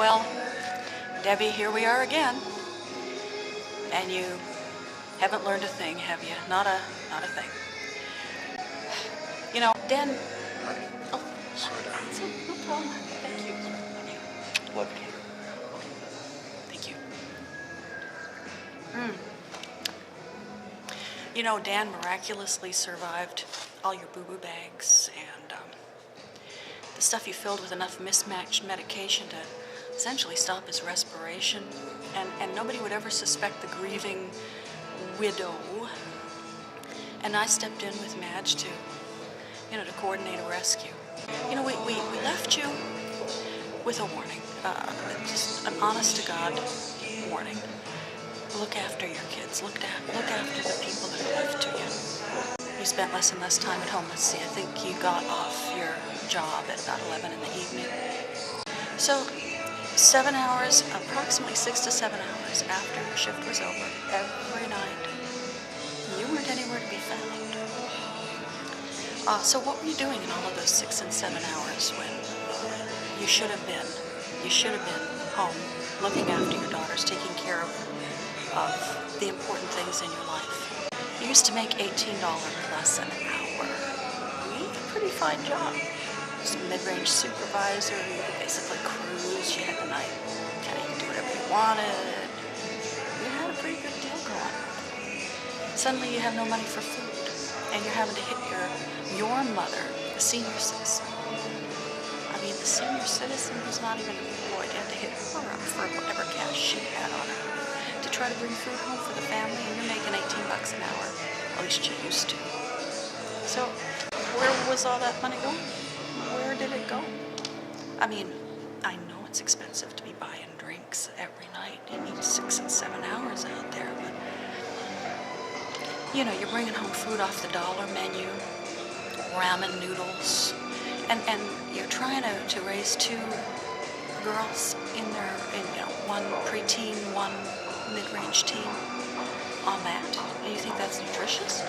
Well, Debbie, here we are again. And you haven't learned a thing, have you? Not a thing. You know, Dan... Oh, no problem. Thank you. Love you. Thank you. You know, Dan miraculously survived all your boo-boo bags and the stuff you filled with enough mismatched medication to essentially stop his respiration. And nobody would ever suspect the grieving widow. And I stepped in with Madge to coordinate a rescue. You know, we left you with a warning. Just an honest-to-God warning. Look after your kids. Look after the people that are left to you. You spent less and less time at home. Let's see, I think you got off your job at about 11 in the evening. So 7 hours, approximately 6 to 7 hours after your shift was over, every night, you weren't anywhere to be found. So what were you doing in all of those 6 and 7 hours when you should have been home, looking after your daughters, taking care of the important things in your life? You used to make $18 plus an hour. You did a pretty fine job. Just a mid-range supervisor, you could basically cruise, you had the night, you could do whatever you wanted. You had a pretty good deal going. Suddenly you have no money for food, and you're having to hit your mother, the senior citizen. I mean, the senior citizen who's not even employed, you had to hit her up for whatever cash she had on her to try to bring food home for the family, and you're making $18 an hour. At least you used to. So, where was all that money going? Where did it go? I mean, I know it's expensive to be buying drinks every night. You need 6 and 7 hours out there, but you know, you're bringing home food off the dollar menu, ramen noodles, and you're trying to raise 2 girls in one preteen, one mid-range teen on that. And you think that's nutritious?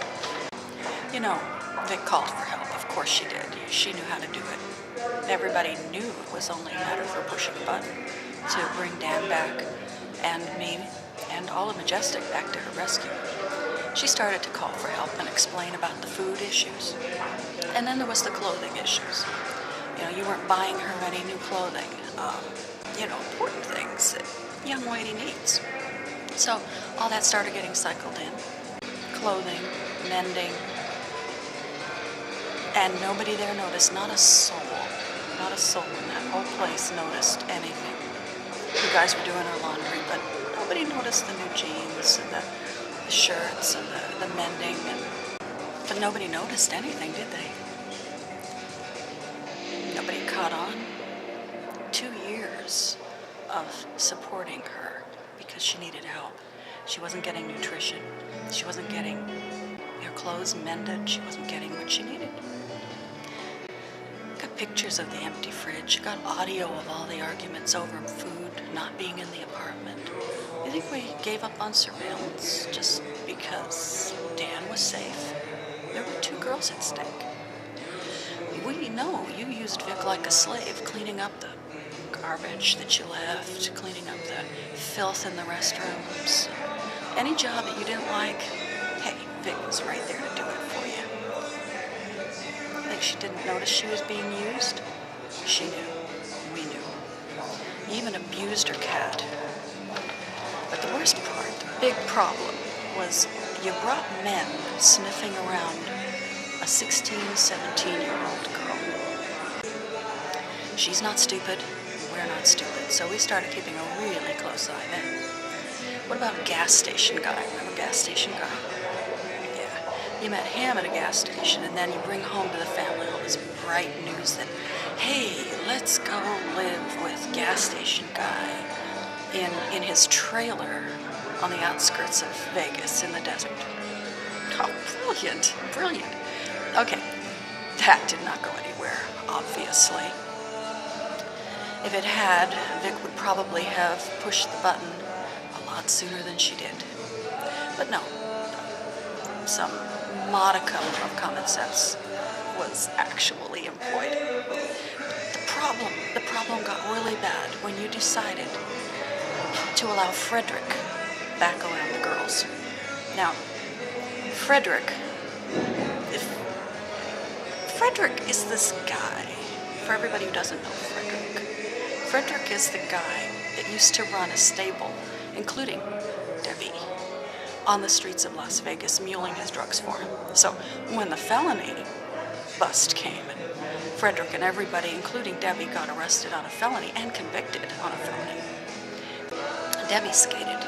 You know, Vic called for help. Of course she did. She knew how to do it. Everybody knew it was only a matter of her pushing a button to bring Dan back and me and all of Majestic back to her rescue. She started to call for help and explain about the food issues. And then there was the clothing issues. You know, you weren't buying her any new clothing. Important things that a young lady needs. So all that started getting cycled in. Clothing, mending. And nobody there noticed, not a soul in that whole place noticed anything. You guys were doing our laundry, but nobody noticed the new jeans and the shirts and the mending. But nobody noticed anything, did they? Nobody caught on. 2 years of supporting her because she needed help. She wasn't getting nutrition. She wasn't getting her clothes mended. She wasn't getting what she needed. Got pictures of the empty fridge. Got audio of all the arguments over food not being in the apartment. You think we gave up on surveillance just because Dan was safe? There were 2 girls at stake. We know you used Vic like a slave, cleaning up the garbage that you left, cleaning up the filth in the restrooms. Any job that you didn't like, hey, Vic was right there to do it for you. Think she didn't notice she was being used? She knew. We knew. You even abused her cat. But the worst part, the big problem, was you brought men sniffing around a 16, 17-year-old girl. She's not stupid. We're not stupid. So we started keeping a really close eye then. What about gas station guy? Remember gas station guy? Yeah. You met him at a gas station, and then you bring home to the family all this bright news that, hey, let's go live with gas station guy in his trailer on the outskirts of Vegas in the desert. Oh, brilliant, brilliant. Okay, that did not go anywhere, obviously. If it had, Vic would probably have pushed the button a lot sooner than she did. But no, some modicum of common sense was actually employed. The problem got really bad when you decided to allow Frederick back around the girls. Now, Frederick is this guy, for everybody who doesn't know Frederick is the guy that used to run a stable, including Debbie, on the streets of Las Vegas, muling his drugs for him. So when the felony bust came, and Frederick and everybody, including Debbie, got arrested on a felony and convicted on a felony, Debbie skated.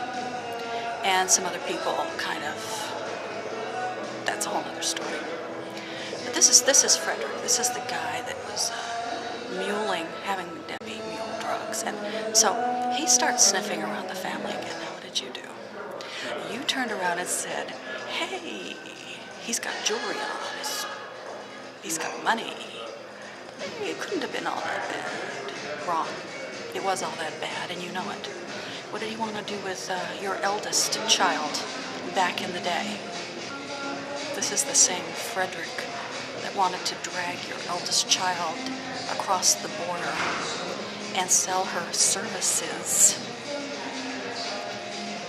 And some other people kind of, that's a whole other story. But this is Frederick. This is the guy that was having Debbie mule drugs. And so he starts sniffing around the family again. Now, what did you do? You turned around and said, hey, he's got jewelry on. He's got money. It couldn't have been all that bad. Wrong. It was all that bad, and you know it. What did he want to do with your eldest child back in the day? This is the same Frederick that wanted to drag your eldest child across the border and sell her services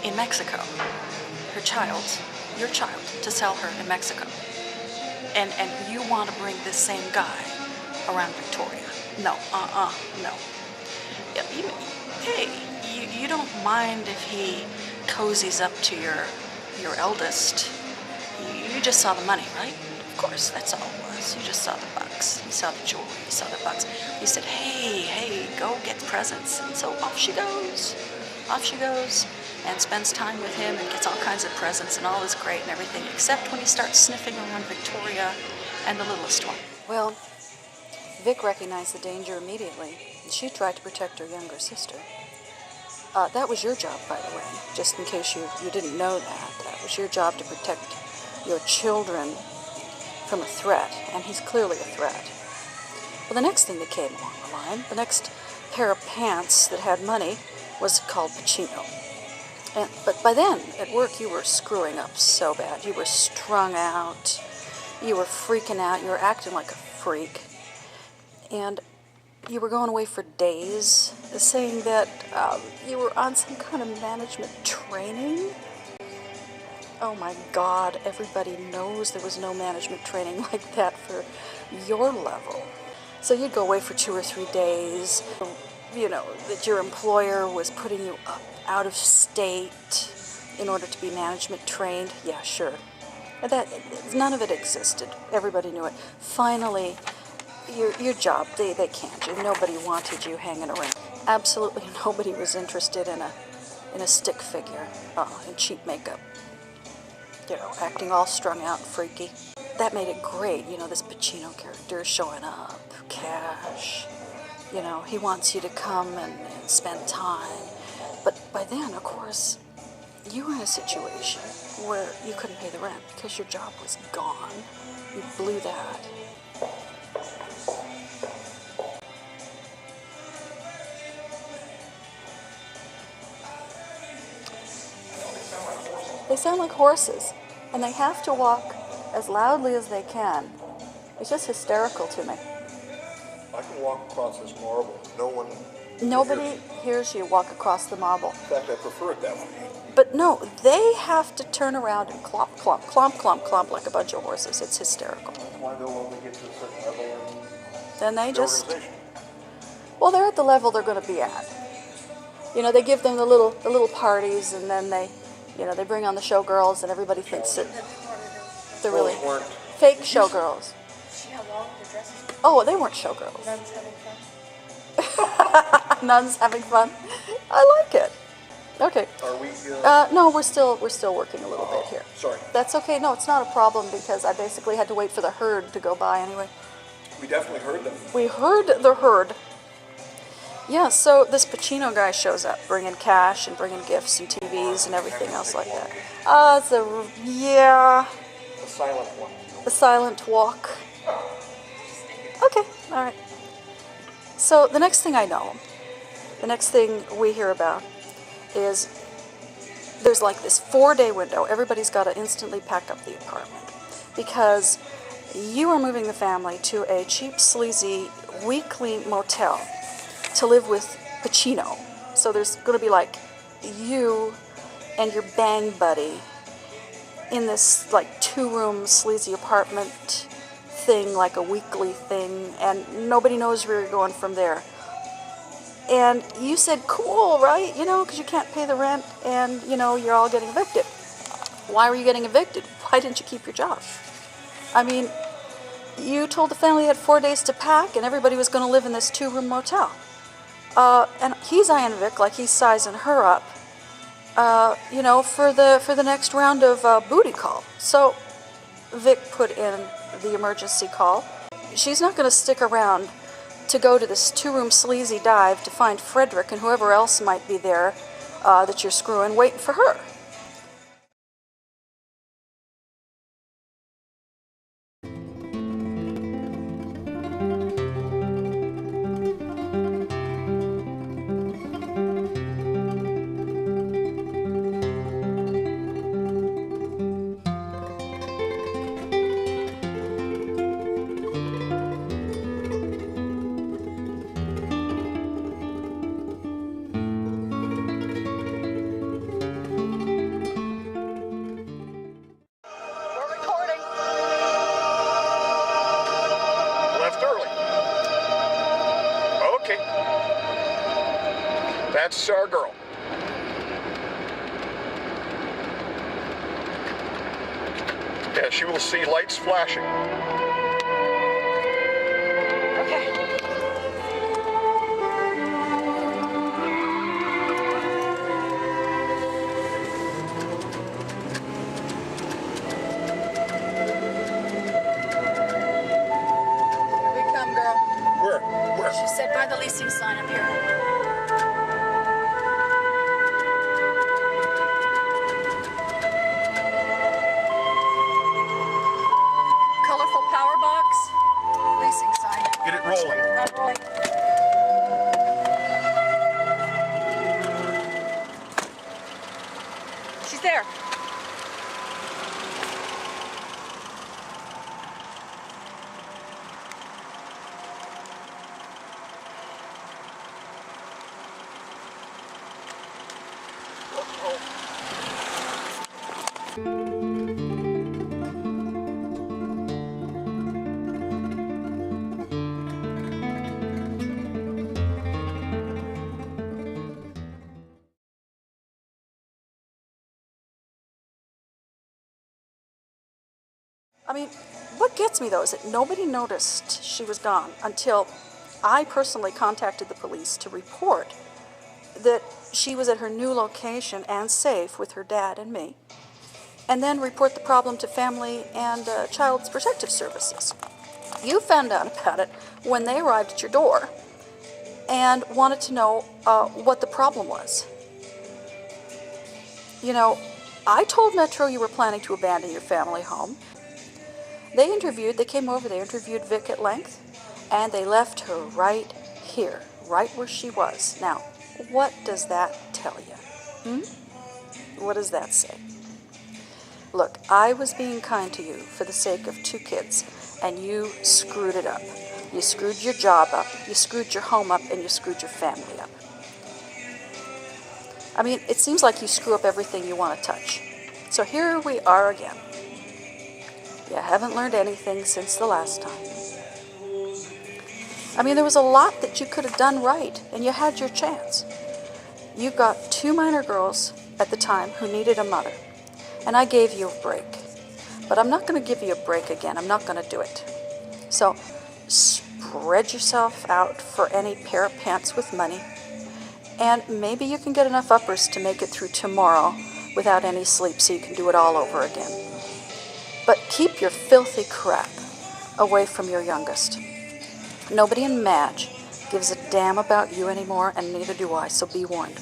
in Mexico. Your child, to sell her in Mexico. And you want to bring this same guy around Victoria. No, no. You don't mind if he cozies up to your eldest. You just saw the money, right? Of course, that's all it was. You just saw the bucks. You saw the jewelry. You saw the bucks. You said, hey, go get presents. And so off she goes. Off she goes and spends time with him and gets all kinds of presents, and all is great and everything, except when he starts sniffing around Victoria and the littlest one. Well, Vic recognized the danger immediately, and she tried to protect her younger sister. That was your job, by the way, just in case you didn't know that. That was your job to protect your children from a threat, and he's clearly a threat. Well, the next thing that came along the line, the next pair of pants that had money, was called Pacino. But by then, at work, you were screwing up so bad. You were strung out. You were freaking out. You were acting like a freak. And you were going away for days, saying that you were on some kind of management training. Oh my God, everybody knows there was no management training like that for your level. So you'd go away for 2 or 3 days. You know, that your employer was putting you up out of state in order to be management trained. Yeah, sure. None of it existed. Everybody knew it. Finally, your job, they canned you. Nobody wanted you hanging around. Absolutely nobody was interested in a stick figure, in cheap makeup. You know, acting all strung out and freaky. That made it great. You know, this Pacino character showing up, cash. You know, he wants you to come and spend time. But by then, of course, you were in a situation where you couldn't pay the rent because your job was gone. You blew that. They sound like horses, and they have to walk as loudly as they can. It's just hysterical to me. I can walk across this marble. Nobody hears you walk across the marble. In fact, I prefer it that way. But no, they have to turn around and clomp, clomp, clomp, clomp, clomp like a bunch of horses. It's hysterical. That's why they'll only get to a certain level in then they the just, organization. well, they're at the level they're going to be at. You know, they give them the little parties, and then they bring on the showgirls, and everybody thinks that they're really weren't. fake showgirls. See how long the dresses were? Oh, they weren't showgirls. Nuns having fun. Nuns having fun. I like it. Okay. Are we? No, we're still working a little bit here. Sorry. That's okay. No, it's not a problem because I basically had to wait for the herd to go by anyway. We definitely heard them. We heard the herd. Yeah, so this Pacino guy shows up, bringing cash and bringing gifts and TVs and everything else like that. The silent one. A silent walk. Okay, all right. So the next thing I know, the next thing we hear about is there's like this 4-day window. Everybody's got to instantly pack up the apartment because you are moving the family to a cheap, sleazy weekly motel to live with Pacino. So there's going to be like you and your bang buddy in this like 2-room sleazy apartment thing, like a weekly thing, and nobody knows where you're going from there. And you said, cool, right? You know, because you can't pay the rent and, you know, you're all getting evicted. Why were you getting evicted? Why didn't you keep your job? I mean, you told the family you had 4 days to pack and everybody was going to live in this 2-room motel. And he's eyeing Vic like he's sizing her up, you know, for the next round of booty call. So Vic put in the emergency call. She's not going to stick around to go to this 2-room sleazy dive to find Frederick and whoever else might be there that you're screwing waiting for her. That's our girl. Yeah, she will see lights flashing. Okay. Here we come, girl. Where? She said by the leasing sign up here. Power box, leasing sign. Get it rolling. Not rolling. She's there. I mean, what gets me though is that nobody noticed she was gone until I personally contacted the police to report that she was at her new location and safe with her dad and me, and then report the problem to Family and Child Protective Services. You found out about it when they arrived at your door and wanted to know what the problem was. You know, I told Metro you were planning to abandon your family home. They came over, they interviewed Vic at length, and they left her right here, right where she was. Now, what does that tell you? What does that say? Look, I was being kind to you for the sake of 2 kids, and you screwed it up. You screwed your job up, you screwed your home up, and you screwed your family up. I mean, it seems like you screw up everything you want to touch. So here we are again. You haven't learned anything since the last time. I mean, there was a lot that you could have done right, and you had your chance. You got 2 minor girls at the time who needed a mother, and I gave you a break. But I'm not going to give you a break again. I'm not going to do it. So spread yourself out for any pair of pants with money, and maybe you can get enough uppers to make it through tomorrow without any sleep so you can do it all over again. But keep your filthy crap away from your youngest. Nobody in Madge gives a damn about you anymore, and neither do I, so be warned.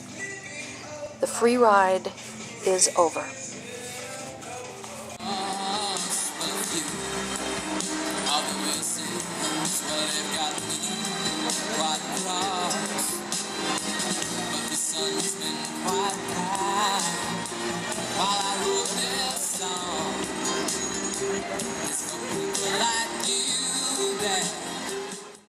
The free ride is over. Like you that